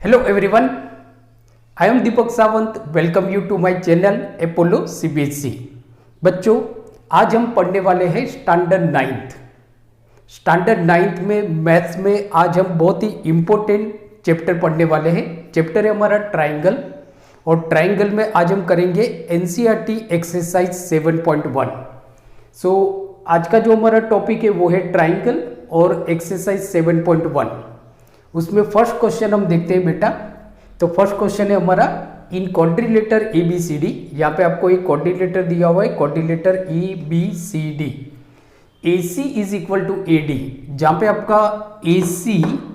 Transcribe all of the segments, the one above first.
Hello everyone, I am Deepak Sawant. Welcome you to my channel Apollo CBSE. बच्चों, आज हम पढ़ने वाले हैं स्टैंडर्ड नाइन्थ में मैथ्स में आज हम बहुत ही इम्पोर्टेंट चैप्टर पढ़ने वाले हैं। चैप्टर है हमारा ट्राइंगल और ट्राइंगल में आज हम करेंगे एनसीईआरटी एक्सरसाइज 7.1। सो आज का जो हमारा टॉपिक है वो है ट्राइंगल और एक्सरसाइज 7.1। उसमें फर्स्ट क्वेश्चन हम देखते हैं बेटा। तो फर्स्ट क्वेश्चन है हमारा इन क्वाड्रिलेटर ABCD। यहाँ पे आपको एक क्वाड्रिलेटर दिया हुआ है, quadrilateral ABCD। AC is equal to AD, जहाँ पे आपका AC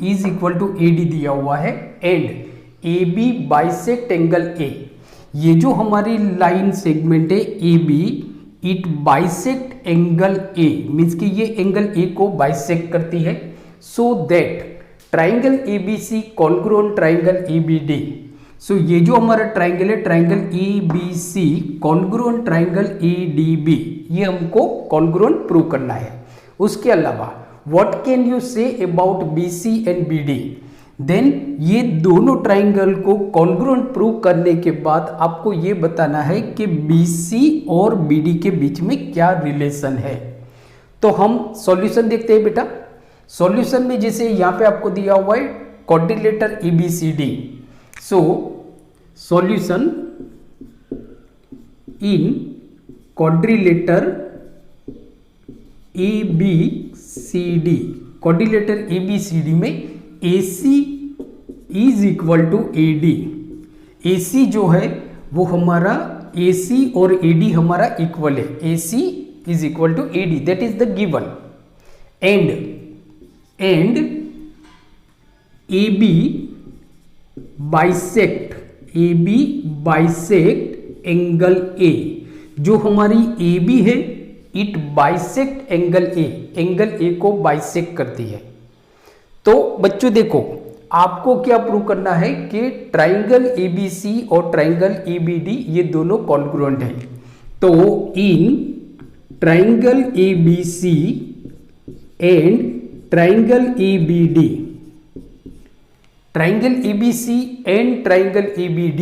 is equal to AD दिया हुआ है and AB bisect angle A। ये जो हमारी लाइन सेगमेंट है AB, it bisect angle A, means कि ये एंगल A को बाइसेक्ट करती है। So that triangle ABC congruent triangle EBD। So ये जो हमारा ट्राइंगल है triangle EBC congruent triangle EDB, ये हमको कॉन्ग्रुएंट प्रूव करना है। उसके अलावा what can you say about BC and BD। Then ये दोनों ट्राइंगल को कॉन्ग्रुएंट प्रूव करने के बाद आपको ये बताना है कि BC और BD के बीच में क्या रिलेशन है। तो हम सॉल्यूशन देखते हैं बेटा। सॉल्यूशन में जैसे यहाँ पे आपको दिया हुआ है quadrilateral ABCD। So solution in quadrilateral ABCD, quadrilateral ABCD में AC is equal to AD। AC जो है वो हमारा AC और AD हमारा इक्वल है। AC is equal to AD, that is the given. And AB bisect angle A। जो हमारी AB है it bisect angle A, angle A को बाइसेक्ट करती है। तो बच्चों देखो, आपको क्या प्रूव करना है कि ट्राइंगल ABC और ट्राइंगल EBD ये दोनों कॉन्ग्रुएंट हैं। तो in triangle ABC and triangle EBD, triangle ABC and triangle EBD,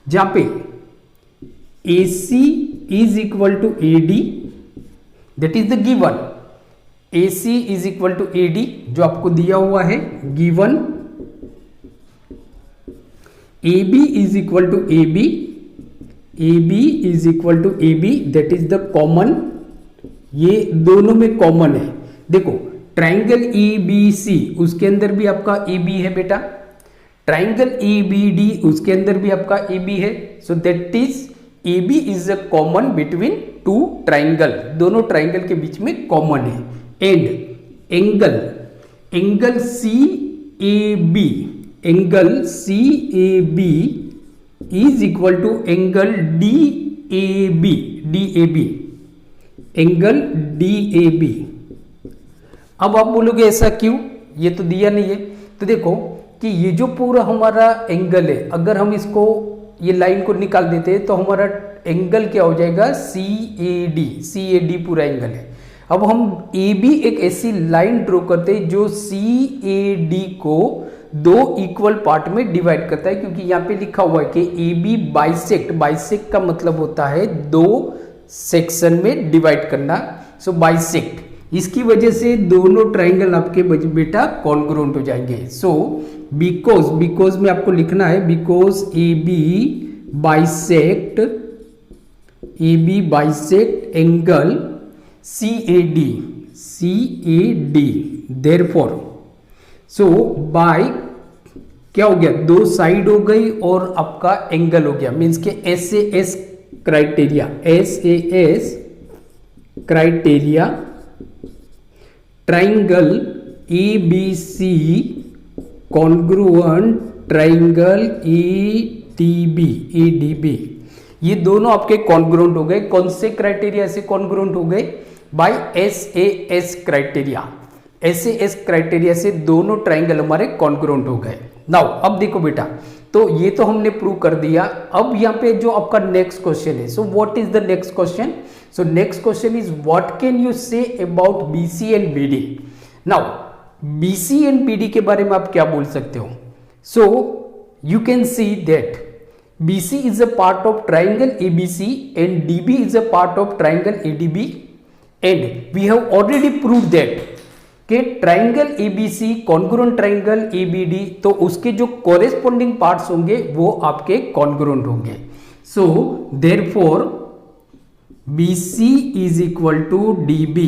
जहां पे AC is equal to AD, that is the given. AC is equal to AD जो आपको दिया हुआ है given. AB is equal to AB, AB is equal to AB, that is the common. ये दोनों में कॉमन है। देखो ट्राइंगल EBC उसके अंदर भी आपका AB है बेटा, ट्राइंगल EBD उसके अंदर भी आपका AB है। So that is AB is a common between two triangle, दोनों ट्राइंगल के बीच में कॉमन है। And angle CAB is equal to angle DAB, angle DAB। अब आप बोलोगे ऐसा क्यों, ये तो दिया नहीं है। तो देखो कि ये जो पूरा हमारा एंगल है, अगर हम इसको ये लाइन को निकाल देते हैं तो हमारा एंगल क्या हो जाएगा CAD पूरा एंगल है। अब हम AB एक ऐसी लाइन ड्रॉ करते हैं जो CAD को दो इक्वल पार्ट में डिवाइड करता है, क्योंकि यहाँ पे लिखा हुआ है कि AB बाइसेक्ट का मतलब होता है दो सेक्शन में डिवाइड करना। सो बाइसेक्ट, इसकी वजह से दोनों ट्राइंगल आपके बेटा कॉन्ग्रुएंट हो जाएंगे। सो बिकॉज में आपको लिखना है because AB bisect angle CAD, therefore so by क्या हो गया, दो साइड हो गई और आपका एंगल हो गया, मीन्स के SAS criteria triangle ABC congruent triangle ADB, ये दोनों आपके कॉन्ग्रुएंट हो गए। कौन से क्राइटेरिया से कॉन्ग्रुएंट हो गए, बाय SAS क्राइटेरिया से दोनों ट्राइंगल हमारे कॉन्ग्रुएंट हो गए। नाउ अब देखो बेटा, तो ये तो हमने प्रूव कर दिया। अब यहाँ पे जो आपका नेक्स्ट क्वेश्चन है, so what is the next question. So next question is what can you say about BC and BD। Now BC and BD के बारे में आप क्या बोल सकते हो। So you can see that BC is a part of triangle ABC and DB is a part of triangle ADB, and we have already proved that कि triangle ABC congruent triangle ABD, तो उसके जो corresponding parts होंगे वो आपके congruent होंगे. So therefore BC is equal to DB,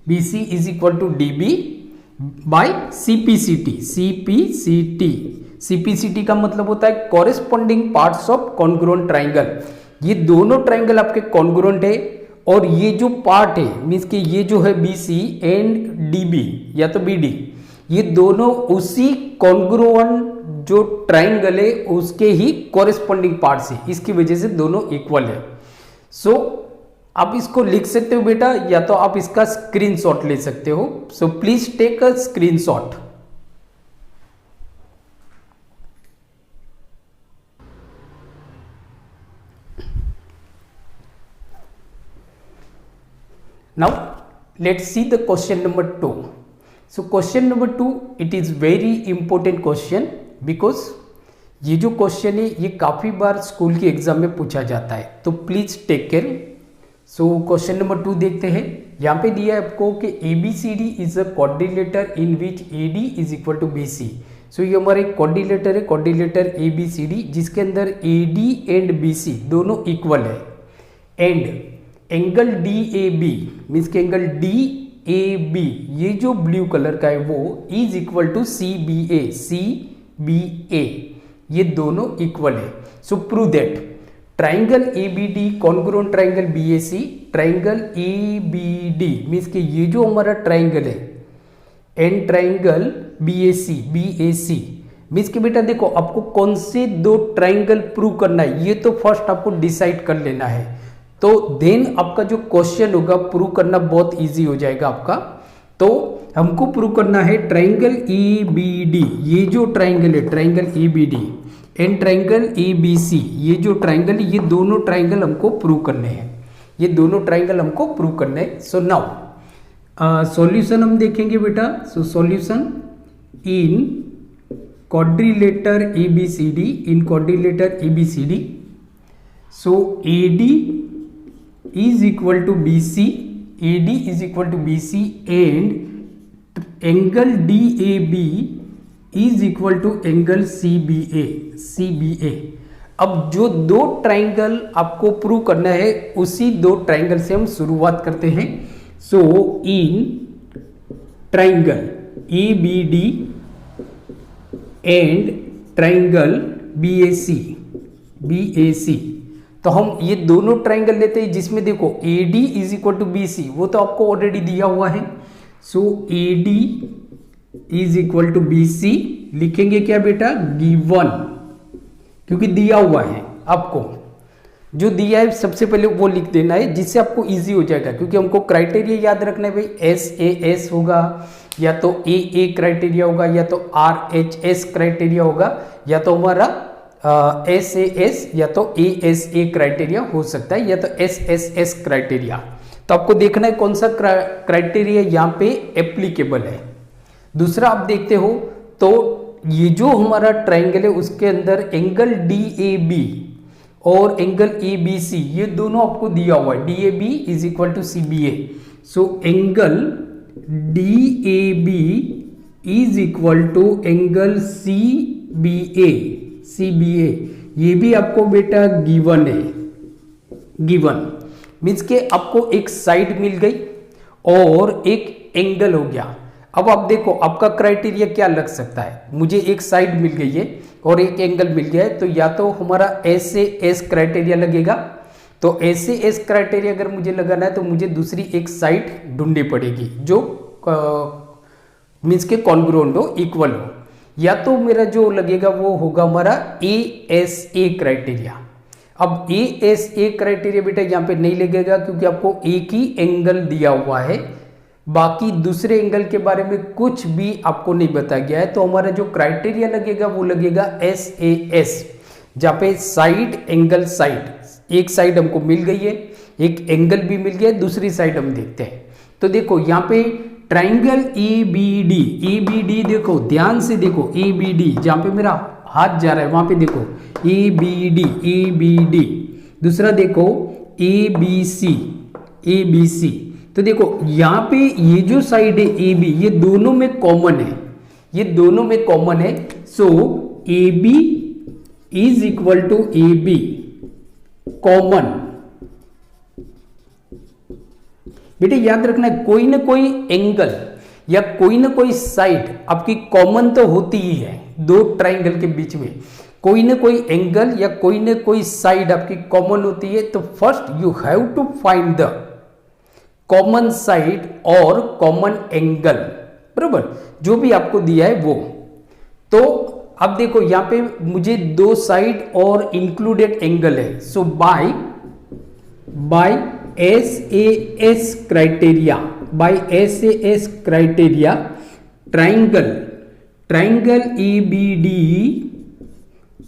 BC is equal to DB by CPCT. CPCT का मतलब होता है corresponding parts of congruent triangle. ये दोनों ट्राइंगल आपके कॉन्ग्रुएंट है, और ये जो पार्ट है मीन्स कि ये जो है BC एंड DB या तो BD, ये दोनों उसी कॉन्ग्रुएंट जो ट्राइंगल है उसके ही कॉरेस्पॉन्डिंग पार्ट्स है, इसकी वजह से दोनों इक्वल है. सो आप इसको लिख सकते हो बेटा, या तो आप इसका स्क्रीनशॉट ले सकते हो. So please take a screenshot. Now let's see the question number 2. So question number 2, it is very important question because ये जो क्वेश्चन है ये काफ़ी बार स्कूल के एग्जाम में पूछा जाता है, तो please take care. So question number 2 देखते हैं. यहाँ पे दिया है आपको कि ABCD is a quadrilateral in which AD is equal to BC. So ये हमारा एक क्वाड्रिलेटर है, क्वाड्रिलेटर ABCD, जिसके अंदर AD एंड BC दोनों इक्वल है, एंड एंगल DAB मीन्स के एंगल DAB ये जो ब्लू कलर का है वो इज इक्वल टू CBA, ये दोनों इक्वल है. सो prove that triangle ABD congruent triangle BAC, triangle ABD means के ये जो हमारा ट्राइंगल है, एंड ट्राइंगल BAC मीन्स के बेटा देखो आपको कौन से दो ट्राइंगल प्रूव करना है ये तो फर्स्ट आपको डिसाइड कर लेना है, तो देन आपका जो क्वेश्चन होगा प्रूव करना बहुत इजी हो जाएगा आपका. तो हमको प्रूव करना है ट्राइंगल ABD, ये जो ट्राइंगल है triangle ABD, and triangle ABC ये जो ट्राइंगल, ये दोनों ट्राइंगल हमको प्रूव करने हैं, ये दोनों ट्राइंगल हमको प्रूव करने हैं. सो नाउ सॉल्यूशन हम देखेंगे बेटा. सो solution in quadrilateral ABCD, in quadrilateral ABCD, so AD is equal to BC, AD is equal to BC and angle DAB is equal to angle CBA. अब जो दो triangle आपको prove करना है उसी दो ट्राइंगल से हम शुरुआत करते हैं. So in triangle ABD and triangle BAC, तो हम ये दोनों ट्राइंगल लेते हैं जिसमें देखो AD is equal to BC, वो तो आपको ऑलरेडी दिया हुआ है. So AD is equal to BC लिखेंगे क्या बेटा, गिवन, क्योंकि दिया हुआ है आपको, जो दिया है सबसे पहले वो लिख देना है जिससे आपको इजी हो जाएगा, क्योंकि हमको क्राइटेरिया याद रखना है भाई. SAS होगा या तो AA क्राइटेरिया होगा या तो RHS क्राइटेरिया होगा या तो हमारा SAS या तो ASA क्राइटेरिया हो सकता है या तो SSS क्राइटेरिया. तो आपको देखना है कौन सा क्राइटेरिया यहाँ पे एप्लीकेबल है. दूसरा आप देखते हो तो ये जो हमारा ट्राइंगल है उसके अंदर एंगल DAB और एंगल ABC ये दोनों आपको दिया हुआ है. DAB is equal to CBA. So angle DAB is equal to angle CBA ये भी आपको बेटा गिवन है. गिवन मीन्स के आपको एक साइड मिल गई और एक एंगल हो गया. अब आप देखो आपका क्राइटेरिया क्या लग सकता है, मुझे एक साइड मिल गई है और एक एंगल मिल गया है, तो या तो हमारा SAS क्राइटेरिया लगेगा. तो SAS क्राइटेरिया अगर मुझे लगाना है तो मुझे दूसरी एक साइड ढूंढनी पड़ेगी जो मीन्स के कॉन्ग्रुएंट हो, इक्वल हो, या तो मेरा जो लगेगा वो होगा हमारा ASA क्राइटेरिया. अब ASA क्राइटेरिया बेटा यहाँ पे नहीं लगेगा क्योंकि आपको एक ही एंगल दिया हुआ है, बाकी दूसरे एंगल के बारे में कुछ भी आपको नहीं बताया गया है. तो हमारा जो क्राइटेरिया लगेगा वो लगेगा SAS, जहाँ पे साइड एंगल साइड, एक साइड हमको मिल गई है, एक एंगल भी मिल गया है, दूसरी साइड हम देखते हैं. तो देखो यहाँ पे ट्राइंगल ABD, ABD देखो ध्यान से देखो, ABD जहां पे मेरा हाथ जा रहा है वहां पे देखो, ABD, ABD। दूसरा देखो ABC, ABC। तो देखो यहां पे ये जो साइड है AB, ये दोनों में कॉमन है, ये दोनों में कॉमन है। So AB is equal to AB common. बेटे याद रखना है, कोई ना कोई एंगल या कोई ना कोई साइड आपकी कॉमन तो होती ही है, दो ट्राइंगल के बीच में कोई ना कोई एंगल या कोई ना कोई साइड आपकी कॉमन होती है। तो first you have to find the common side और कॉमन एंगल, बराबर, जो भी आपको दिया है वो। तो अब देखो यहां पे मुझे दो साइड और इंक्लूडेड एंगल है। So by SAS criteria, by SAS criteria triangle ABD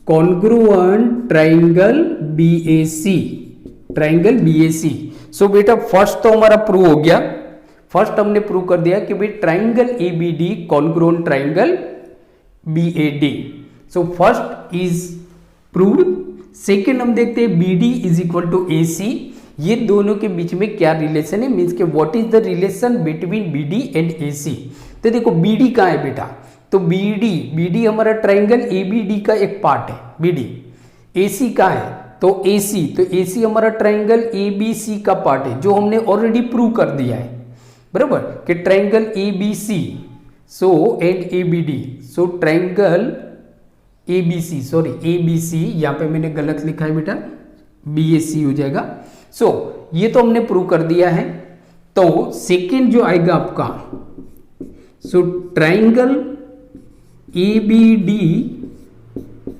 congruent triangle BAC। So बेटा फर्स्ट तो हमारा प्रूव हो गया, फर्स्ट हमने प्रूव कर दिया कि भाई triangle ABD congruent triangle BAD। So first is proved. Second हम देखते हैं BD is equal to AC। ये दोनों के बीच में क्या रिलेशन है, मीन्स के what is the relation between BD and AC। तो देखो BD कहाँ है बेटा, तो BD हमारा ट्राइंगल ABD का एक पार्ट है BD। AC कहाँ है, तो AC हमारा ट्राइंगल ABC का पार्ट है, जो हमने ऑलरेडी प्रूव कर दिया है, बराबर, कि triangle ABC so and ABD, so triangle ABC यहां पे मैंने गलत लिखा है बेटा, BAC हो जाएगा। सो ये तो हमने प्रूव कर दिया है। तो सेकेंड जो आएगा आपका, so triangle ABD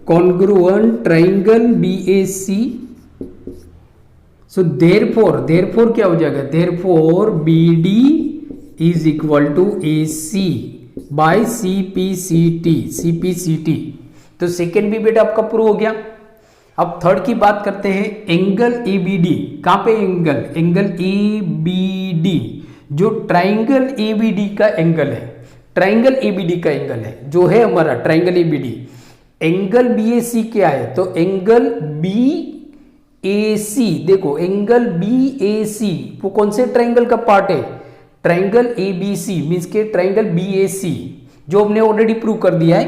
congruent triangle BAC। So therefore क्या हो जाएगा, therefore BD is equal to AC by CPCT। तो सेकेंड भी बेटा आपका प्रूव हो गया। अब थर्ड की बात करते हैं, एंगल ABD। कहां पे एंगल ABD, जो ट्राइंगल ABD का एंगल है, ट्राइंगल ABD का एंगल है जो है हमारा ट्राइंगल ABD। एंगल BAC क्या है, तो एंगल BAC, देखो एंगल BAC वो कौन से ट्राइंगल का पार्ट है, ट्राइंगल ABC, मीन्स के ट्राइंगल BAC, जो हमने ऑलरेडी प्रूव कर दिया है।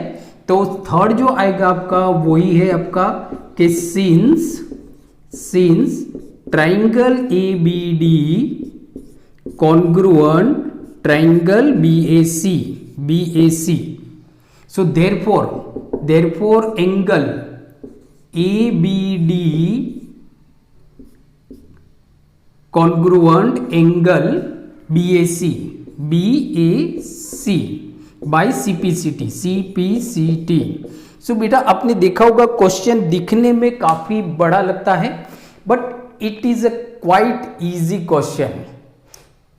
तो थर्ड जो आएगा आपका वही है आपका कि since triangle ABD congruent triangle BAC। So therefore angle ABD congruent angle BAC by CPCT। So बेटा आपने देखा होगा क्वेश्चन दिखने में काफी बड़ा लगता है, but it is a quite easy question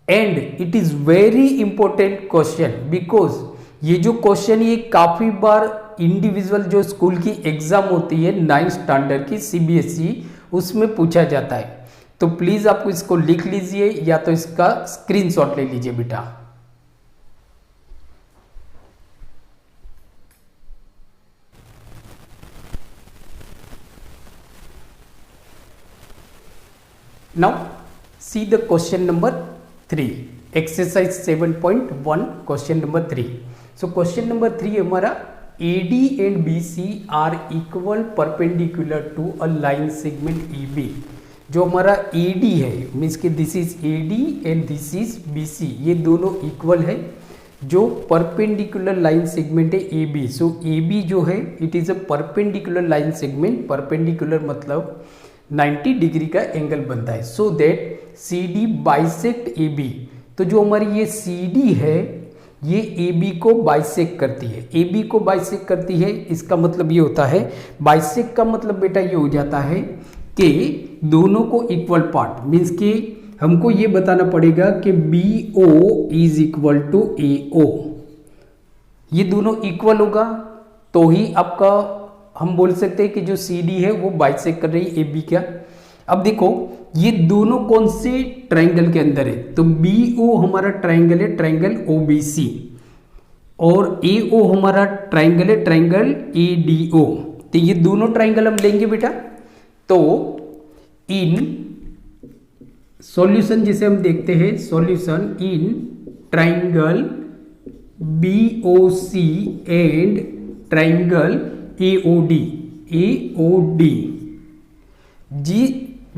and it is very important question, because ये जो क्वेश्चन ये काफी बार इंडिविजुअल जो स्कूल की एग्जाम होती है 9th स्टैंडर्ड की CBSE, उसमें पूछा जाता है। तो प्लीज आपको इसको लिख लीजिए या तो इसका स्क्रीनशॉट ले लीजिए बेटा। Now see the question number 3, exercise 7.1 question number 3. So question number 3 हमारा AD and BC are equal perpendicular to a line segment EB। जो हमारा AD है मीन्स कि this is AD and this is BC, ये दोनों equal है, जो perpendicular line segment है AB। सो AB जो है it is a perpendicular line segment, perpendicular मतलब 90 डिग्री का एंगल बनता है, so that CD bisect AB। तो जो हमारी ये CD है ये AB को बाइसेक्ट करती है, AB को बाइसेक्ट करती है, इसका मतलब ये होता है, बाइसेक्ट का मतलब बेटा ये हो जाता है कि दोनों को इक्वल पार्ट, मीन्स कि हमको ये बताना पड़ेगा कि BO is equal to AO, ये दोनों इक्वल होगा तो ही आपका हम बोल सकते हैं कि जो CD है वो बाइसेक्ट कर रही है AB क्या। अब देखो ये दोनों कौन से ट्रायंगल के अंदर है, तो BO हमारा ट्रायंगल है, ट्रायंगल OBC, और AO हमारा ट्रायंगल है, ट्रायंगल ADO। तो ये दोनों ट्रायंगल हम लेंगे बेटा। तो इन सॉल्यूशन जिसे हम देखते हैं, solution in triangle BOC and triangle AOD,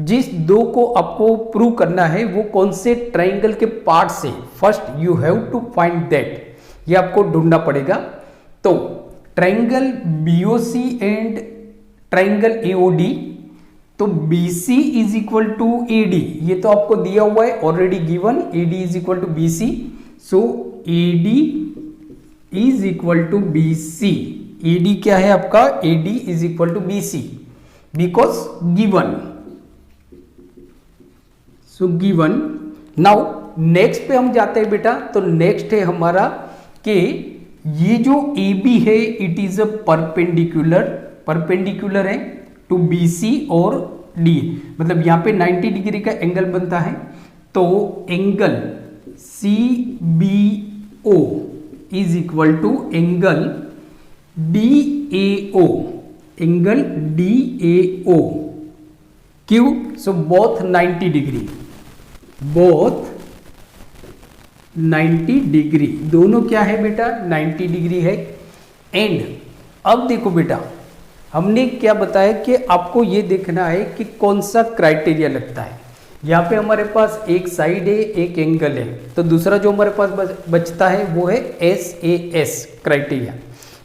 जिस दो को आपको प्रूव करना है वो कौन से ट्रायंगल के पार्ट से, first you have to find that, ये आपको ढूंढना पड़ेगा। तो triangle BOC and triangle AOD, तो BC is equal to AD, ये तो आपको दिया हुआ है already given, AD is equal to BC, so AD is equal to BC। AD क्या है आपका, AD is equal to BC because given, so given. Now next पे हम जाते हैं बेटा। तो नेक्स्ट है हमारा कि ये जो AB है इट इज अ परपेंडिकुलर है टू BC और D, मतलब यहां पे 90 डिग्री का एंगल बनता है। तो angle CBO is equal to angle DAO, angle DAO। क्यों, so both 90 degree, both 90 degree, दोनों क्या है बेटा 90 डिग्री है। एंड अब देखो बेटा हमने क्या बताया कि आपको ये देखना है कि कौन सा क्राइटेरिया लगता है। यहाँ पे हमारे पास एक साइड है, एक एंगल है, तो दूसरा जो हमारे पास बचता है वो है SAS क्राइटेरिया,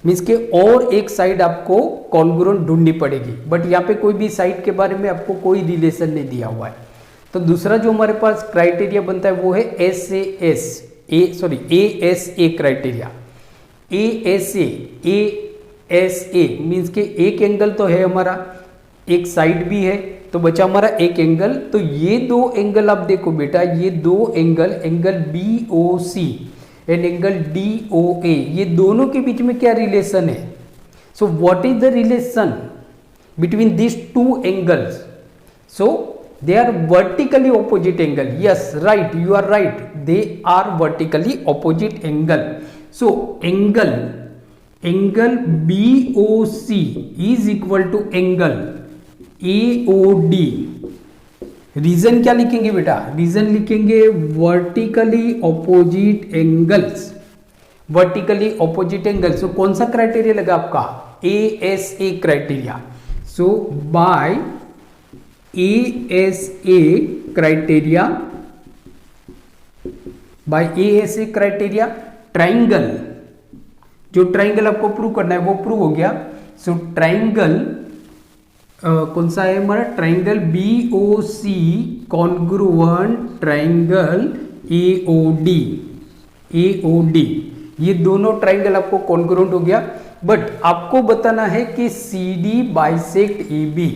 मीन्स के और एक साइड आपको कॉन्ग्रुएंट ढूंढनी पड़ेगी। बट यहाँ पे कोई भी साइड के बारे में आपको कोई रिलेशन नहीं दिया हुआ है। तो दूसरा जो हमारे पास क्राइटेरिया बनता है वो है ASA क्राइटेरिया। ASA मीन्स के एक एंगल तो है हमारा, एक साइड भी है, तो बचा हमारा एक एंगल। तो ये दो एंगल आप देखो बेटा, ये दो angle, angle BOC and angle DOA, ये दोनों के बीच में क्या रिलेशन है। So what is the relation between this two angles, so they are vertically opposite angle, yes right, you are right, they are vertically opposite angle. So angle BOC is equal to angle AOD। Reason क्या लिखेंगे बेटा, reason लिखेंगे vertically opposite angles, vertically opposite angle. So कौन सा criteria लगा आपका, ASA criteria. So by ASA criteria, by ASA criteria triangle, जो triangle आपको प्रूव करना है वो प्रूव हो गया। सो ट्राइंगल कौन सा है हमारा, triangle BOC congruent triangle AOD, ये दोनों ट्राइंगल आपको कॉन्ग्रुएंट हो गया। बट आपको बताना है कि CD बाइसेक्ट AB।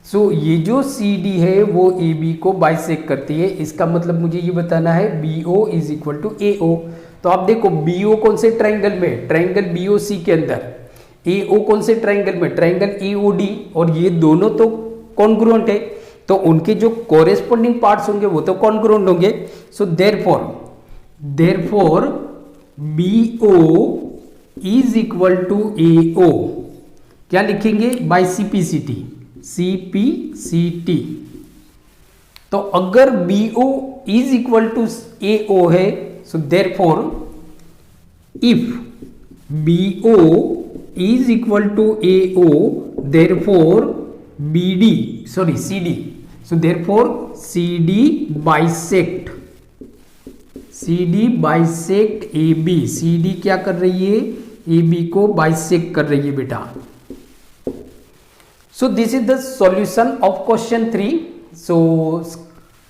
सो ये जो CD है वो AB को बाइसेक्ट करती है, इसका मतलब मुझे ये बताना है BO is equal to AO। तो आप देखो BO कौन से ट्राइंगल में, ट्राइंगल BOC के अंदर, AO कौन से ट्राइंगल में, ट्राइंगल AOD, और ये दोनों तो कॉन्ग्रुएंट है, तो उनके जो कोरेस्पोंडिंग पार्ट्स होंगे वो तो कॉन्ग्रुएंट होंगे। So therefore BO is equal to AO, क्या लिखेंगे, बाय CPCT। तो अगर BO is equal to AO है, so therefore if BO is equal to AO, therefore CD, so therefore CD bisect AB, CD क्या कर रही है, AB को बाइसेक्ट कर रही है बेटा। So this is the solution of question 3। So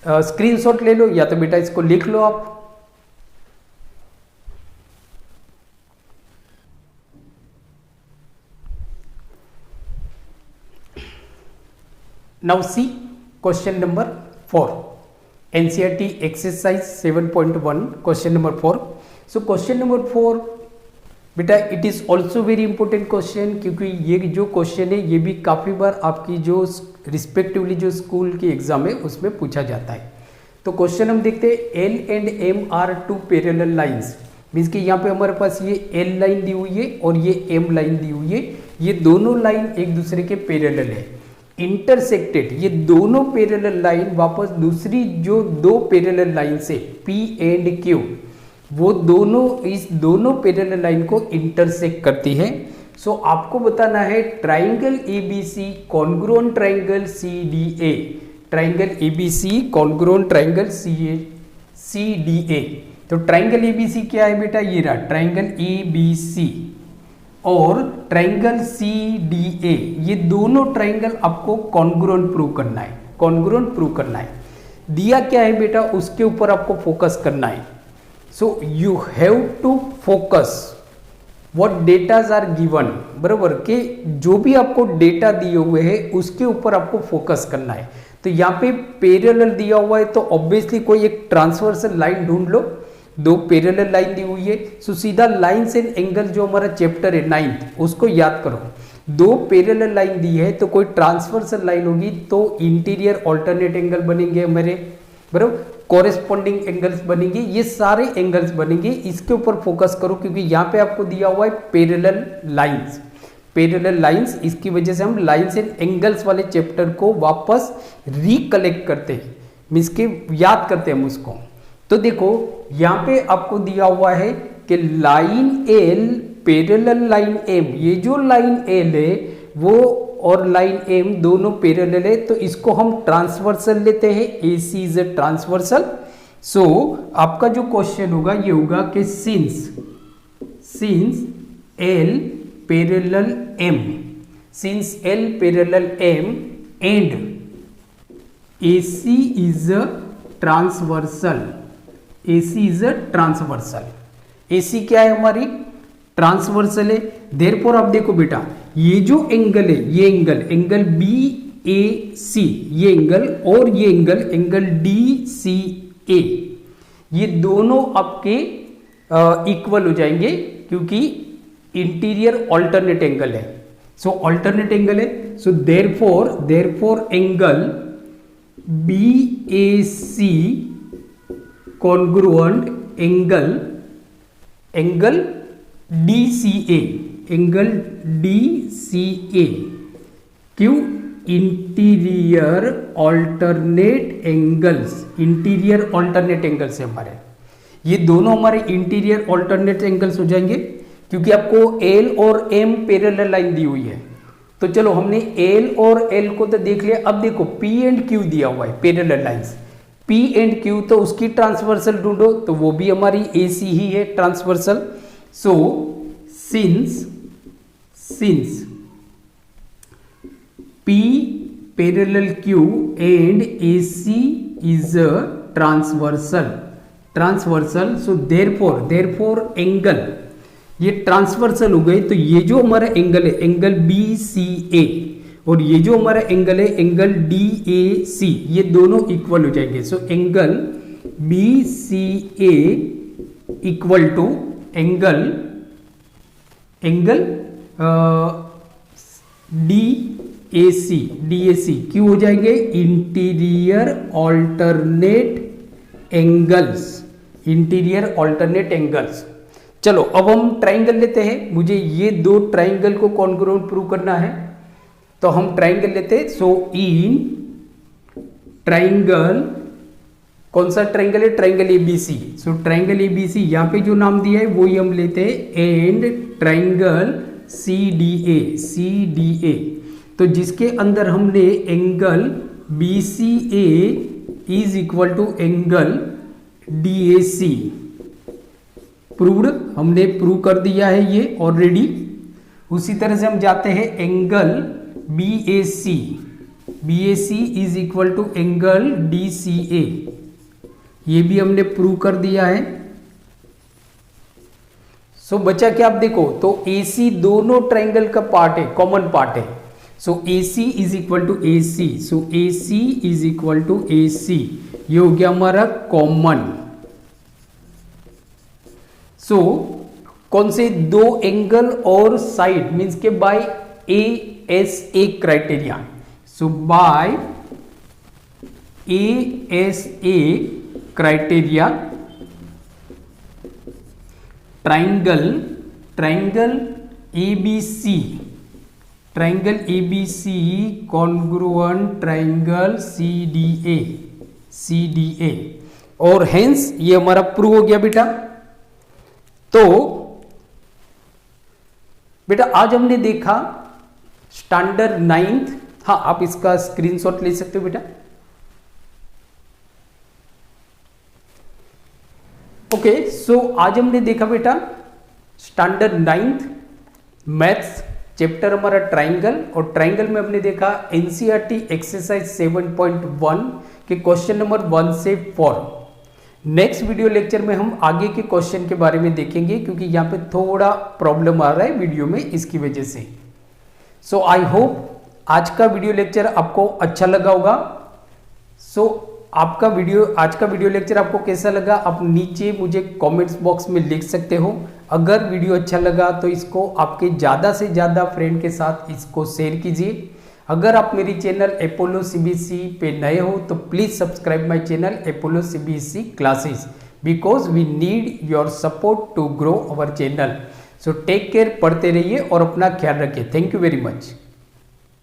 screenshot ले लो या तो बेटा इसको लिख लो आप। Now see question number 4, NCERT exercise 7.1 question number 4। So question number 4 बेटा it is also very important question, क्योंकि ये जो क्वेश्चन है ये भी काफी बार आपकी जो रिस्पेक्टिवली जो स्कूल की एग्जाम है उसमें पूछा जाता है। तो क्वेश्चन हम देखते हैं L and M are two parallel lines, means कि यहाँ पे हमारे पास ये एल लाइन दी हुई है और ये एम लाइन दी हुई है, ये दोनों लाइन एक दूसरे के पैरेलल है। इंटरसेक्टेड, ये दोनों पैरेलल लाइन वापस दूसरी जो दो पैरेलल लाइन से पी एंड क्यू, वो दोनों इस दोनों पैरेलल लाइन को इंटरसेक्ट करती है। सो आपको बताना है triangle ABC congruent triangle CDA, triangle ABC congruent triangle CDA. तो ट्राइंगल एबीसी क्या है बेटा, ये रहा ट्राइंगल एबीसी और ट्राइंगल सीडीए, ये दोनों ट्राइंगल आपको कॉन्ग्रुएंट प्रूव करना है, कॉन्ग्रुएंट प्रूव करना है। दिया क्या है बेटा, उसके ऊपर आपको फोकस करना है। So you have to focus what datas are given, बराबर के जो भी आपको डेटा दिए हुए हैं उसके ऊपर आपको फोकस करना है। तो यहाँ पे पैरेलल दिया हुआ है तो ऑब्वियसली कोई एक ट्रांसवर्सल लाइन ढूंढ लो, दो पैरेलल लाइन दी हुई है। सो सीधा लाइन्स एंड एंगल जो हमारा चैप्टर है 9th उसको याद करो। दो पैरेलल लाइन दी है तो कोई ट्रांसवर्सल लाइन होगी तो इंटीरियर ऑल्टरनेट एंगल बनेंगे हमारे, बराबर कॉरेस्पॉन्डिंग एंगल्स बनेंगे, ये सारे एंगल्स बनेंगे। इसके ऊपर फोकस करो क्योंकि यहाँ पे आपको दिया हुआ है पैरेलल लाइंस, पैरेलल लाइंस। इसकी वजह से हम लाइंस एंड एंगल्स वाले चैप्टर को वापस रिकलेक्ट करते हैं, मीन्स के याद करते हैं हम उसको। तो देखो यहाँ पे आपको दिया हुआ है कि line L parallel line M, ये जो लाइन एल है वो और लाइन एम दोनों पैरेलल है तो इसको हम ट्रांसवर्सल लेते हैं, AC is a transversal. So आपका जो क्वेश्चन होगा ये होगा कि since L parallel M, since L parallel M and AC is a transversal, AC is a transversal, AC क्या है हमारी ट्रांसवर्सल है। देयरफॉर आप देखो बेटा ये जो एंगल है, ये एंगल BAC, ये एंगल और ये एंगल DCA, ये दोनों आपके इक्वल हो जाएंगे क्योंकि इंटीरियर ऑल्टरनेट एंगल है। सो ऑल्टरनेट एंगल है, so therefore angle BAC congruent angle DCA, angle DCA क्यों, interior alternate angles, interior alternate angles है हमारे, ये दोनों हमारे इंटीरियर ऑल्टरनेट एंगल्स हो जाएंगे क्योंकि आपको L और M पैरेलल लाइन दी हुई है। तो चलो हमने L और L को तो देख लिया, अब देखो P एंड Q दिया हुआ है parallel lines, P and Q तो उसकी ट्रांसवर्सल ढूंढो तो वो भी हमारी AC ही है transversal. So since P parallel Q and AC is a transversal, so therefore angle ये ट्रांसवर्सल हो गए तो ये जो हमारा एंगल है एंगल BCA और ये जो हमारा एंगल है एंगल DAC, ये दोनों इक्वल हो जाएंगे। So angle BCA equal to angle DAC क्यों हो जाएंगे, इंटीरियर ऑल्टरनेट एंगल्स। चलो अब हम ट्राइंगल लेते हैं, मुझे ये दो ट्राइंगल को कॉन्ग्रुएंट प्रूव करना है तो हम ट्राइंगल लेते हैं। सो इन ट्राइंगल, कौन सा ट्राइंगल है, triangle ABC। So triangle ABC यहाँ पे जो नाम दिया है वही हम लेते हैं, एंड ट्राइंगल CDA तो जिसके अंदर हमने angle BCA is equal to angle DAC proved, हमने प्रूव कर दिया है ये ऑलरेडी। उसी तरह से हम जाते हैं angle BAC is equal to angle DCA, ये भी हमने प्रूव कर दिया है। सो बचा क्या, आप देखो तो AC दोनों ट्राइंगल का पार्ट है, कॉमन पार्ट है। So AC is equal to AC, so AC is equal to AC, ये हो गया हमारा कॉमन। सो कौन से दो एंगल और साइड मींस के by ASA criteria. So by ASA criteria, triangle ABC congruent triangle CDA और हेंस ये हमारा प्रूव हो गया बेटा। तो बेटा आज हमने देखा स्टैंडर्ड 9th, हाँ आप इसका स्क्रीनशॉट ले सकते हो बेटा। ओके सो आज हमने देखा बेटा स्टैंडर्ड 9th मैथ्स चैप्टर हमारा ट्राइंगल, और ट्राइंगल में हमने देखा एनसीईआरटी एक्सरसाइज 7.1 के क्वेश्चन नंबर 1 से 4। नेक्स्ट वीडियो लेक्चर में हम आगे के क्वेश्चन के बारे में देखेंगे, क्योंकि यहाँ पे थोड़ा प्रॉब्लम आ रहा है वीडियो में, इसकी वजह से। सो आई होप आज का वीडियो लेक्चर आपको अच्छा लगा होगा। सो आज का वीडियो लेक्चर आपको कैसा लगा आप नीचे मुझे कमेंट्स बॉक्स में लिख सकते हो। अगर वीडियो अच्छा लगा तो इसको आपके ज़्यादा से ज़्यादा फ्रेंड के साथ इसको शेयर कीजिए। अगर आप मेरी चैनल अपोलो सीबीएसई पे नए हो तो please subscribe my channel Apollo CBSE classes, because we need your support to grow our channel. So take care, पढ़ते रहिए और अपना ख्याल रखिए। Thank you very much.